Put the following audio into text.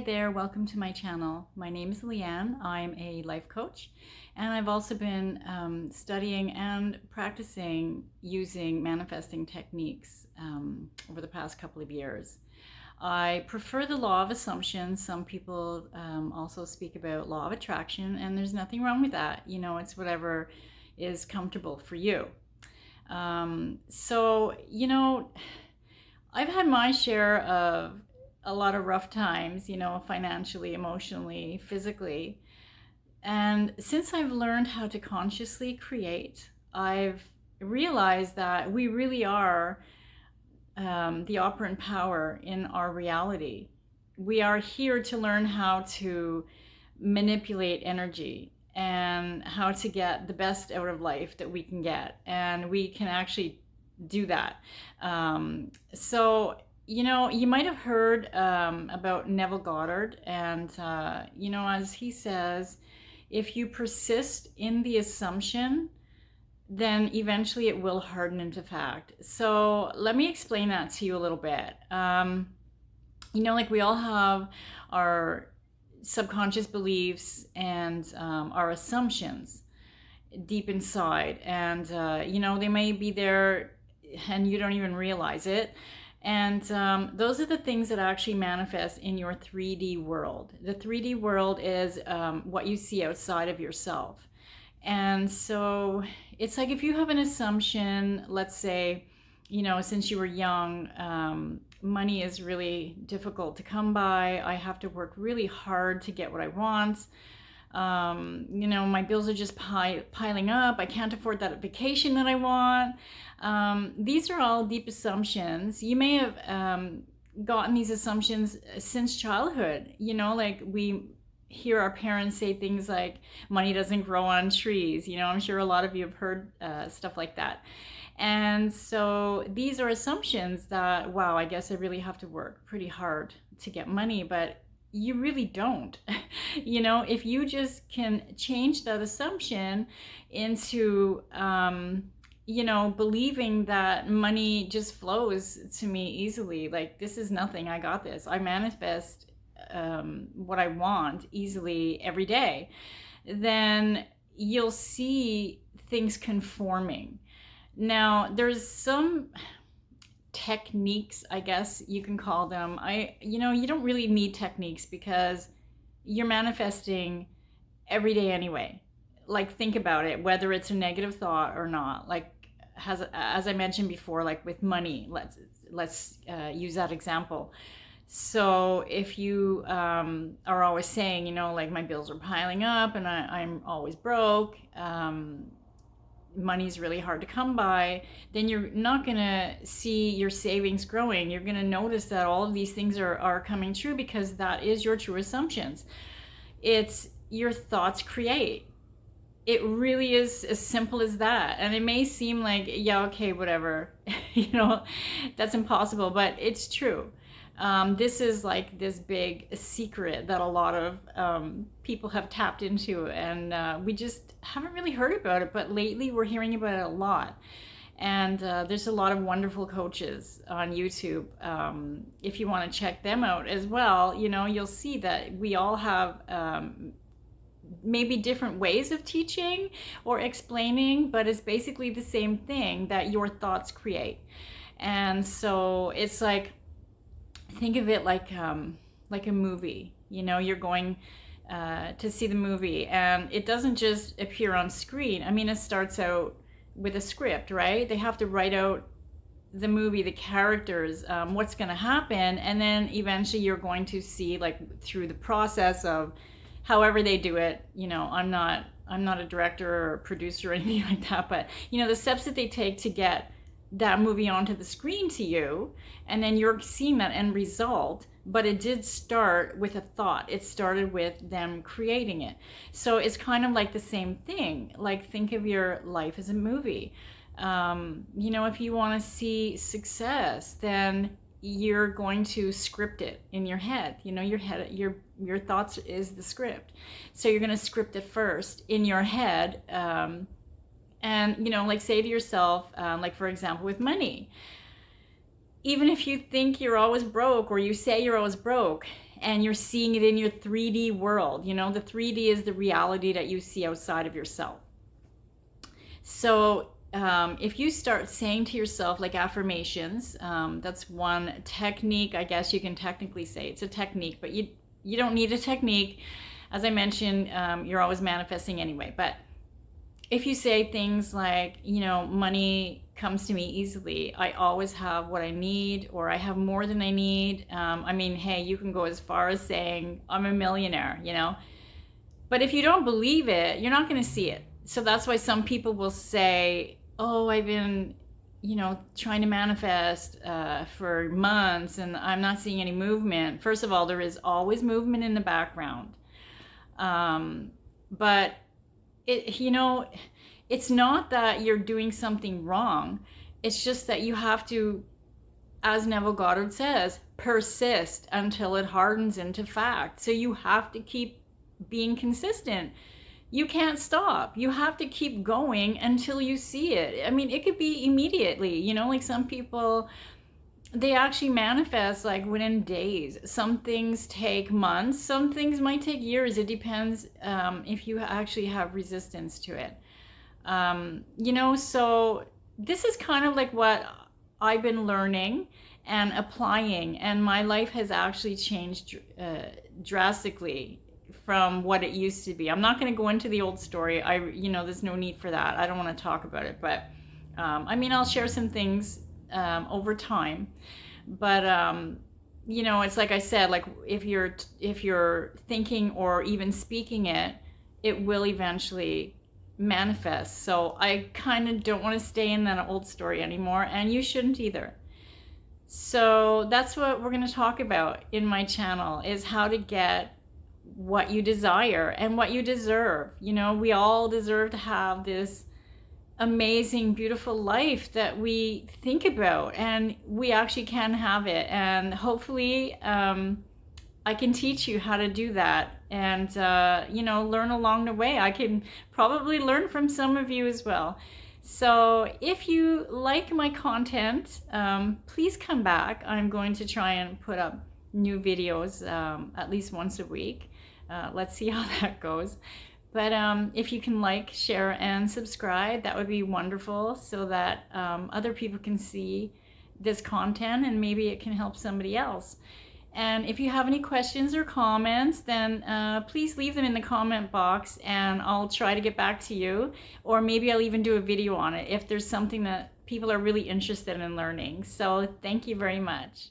there, welcome to my channel. My name is Leanne. I'm a life coach, and I've also been studying and practicing using manifesting techniques over the past couple of years. I prefer the law of assumption. Some people also speak about law of attraction, and there's nothing wrong with that. You know, it's whatever is comfortable for you. I've had my share of a lot of rough times, you know, financially, emotionally, physically. And since I've learned how to consciously create, I've realized that we really are the operant power in our reality. We are here to learn how to manipulate energy and how to get the best out of life that we can get. And we can actually do that. You know, you might have heard about Neville Goddard, and, you know, as he says, if you persist in the assumption, then eventually it will harden into fact. So let me explain that to you a little bit. You know, like we all have our subconscious beliefs and our assumptions deep inside, and, you know, they may be there and you don't even realize it. And those are the things that actually manifest in your 3D world. The 3D world is what you see outside of yourself. And so it's like if you have an assumption, let's say, you know, since you were young, money is really difficult to come by. I have to work really hard to get what I want. You know, my bills are just piling up. I can't afford that vacation that I want. These are all deep assumptions. You may have gotten these assumptions since childhood. You know, like we hear our parents say things like, money doesn't grow on trees. You know, I'm sure a lot of you have heard stuff like that. And so these are assumptions that, wow, I guess I really have to work pretty hard to get money, but you really don't. You know, if you just can change that assumption into, you know, believing that money just flows to me easily, like this is nothing, I got this. I manifest what I want easily every day, then you'll see things conforming. Now, there's some techniques, I guess you can call them. You know, you don't really need techniques because you're manifesting every day anyway. Like, think about it, whether it's a negative thought or not. Like, as I mentioned before, like with money, let's use that example. So if you are always saying, you know, like my bills are piling up and I'm always broke, money's really hard to come by, then you're not going to see your savings growing. You're going to notice that all of these things are coming true because that is your true assumptions. It's your thoughts create. It really is as simple as that. And it may seem like, yeah, okay, whatever, you know, that's impossible, but it's true. This is like this big secret that a lot of people have tapped into, and we just haven't really heard about it, but lately we're hearing about it a lot. And there's a lot of wonderful coaches on YouTube. If you want to check them out as well, you know, you'll see that we all have maybe different ways of teaching or explaining, but it's basically the same thing, that your thoughts create. And so it's like, think of it like a movie. You know, you're going to see the movie, and it doesn't just appear on screen. I mean, it starts out with a script, right? They have to write out the movie, the characters, what's going to happen, and then eventually you're going to see, like, through the process of however they do it. You know, I'm not a director or producer or anything like that, but you know, the steps that they take to get that movie onto the screen to you, and then you're seeing that end result. But it did start with a thought. It started with them creating it. So it's kind of like the same thing. Like, think of your life as a movie. You know, if you want to see success, then you're going to script it in your head. You know, your thoughts is the script. So you're going to script it first in your head. And, you know, like, say to yourself, like, for example, with money, even if you think you're always broke, or you say you're always broke, and you're seeing it in your 3D world. You know, the 3D is the reality that you see outside of yourself. So if you start saying to yourself, like affirmations, that's one technique, I guess you can technically say it's a technique, but you don't need a technique. As I mentioned, you're always manifesting anyway. But if you say things like, you know, money comes to me easily, I always have what I need, or I have more than I need. I mean, hey, you can go as far as saying I'm a millionaire, you know. But if you don't believe it, you're not going to see it. So that's why some people will say, oh, I've been, you know, trying to manifest for months and I'm not seeing any movement. First of all, there is always movement in the background. But it, you know, it's not that you're doing something wrong. It's just that you have to, as Neville Goddard says, persist until it hardens into fact. So you have to keep being consistent. You can't stop. You have to keep going until you see it. I mean, it could be immediately, you know, like some people, they actually manifest like within days. Some things take months, some things might take years. It depends if you actually have resistance to it. You know, so this is kind of like what I've been learning and applying, and my life has actually changed drastically from what it used to be. I'm not going to go into the old story. You know, there's no need for that. I don't want to talk about it, but I mean, I'll share some things over time. But you know, it's like I said, like if you're thinking or even speaking it, it will eventually manifest. So I kind of don't want to stay in that old story anymore, and you shouldn't either. So that's what we're going to talk about in my channel, is how to get what you desire and what you deserve. You know, we all deserve to have this amazing, beautiful life that we think about, and we actually can have it. And hopefully I can teach you how to do that, and you know, learn along the way. I can probably learn from some of you as well. So if you like my content, please come back. I'm going to try and put up new videos at least once a week. Let's see how that goes. But if you can like, share, and subscribe, that would be wonderful, so that other people can see this content and maybe it can help somebody else. And if you have any questions or comments, then please leave them in the comment box and I'll try to get back to you. Or maybe I'll even do a video on it if there's something that people are really interested in learning. So thank you very much.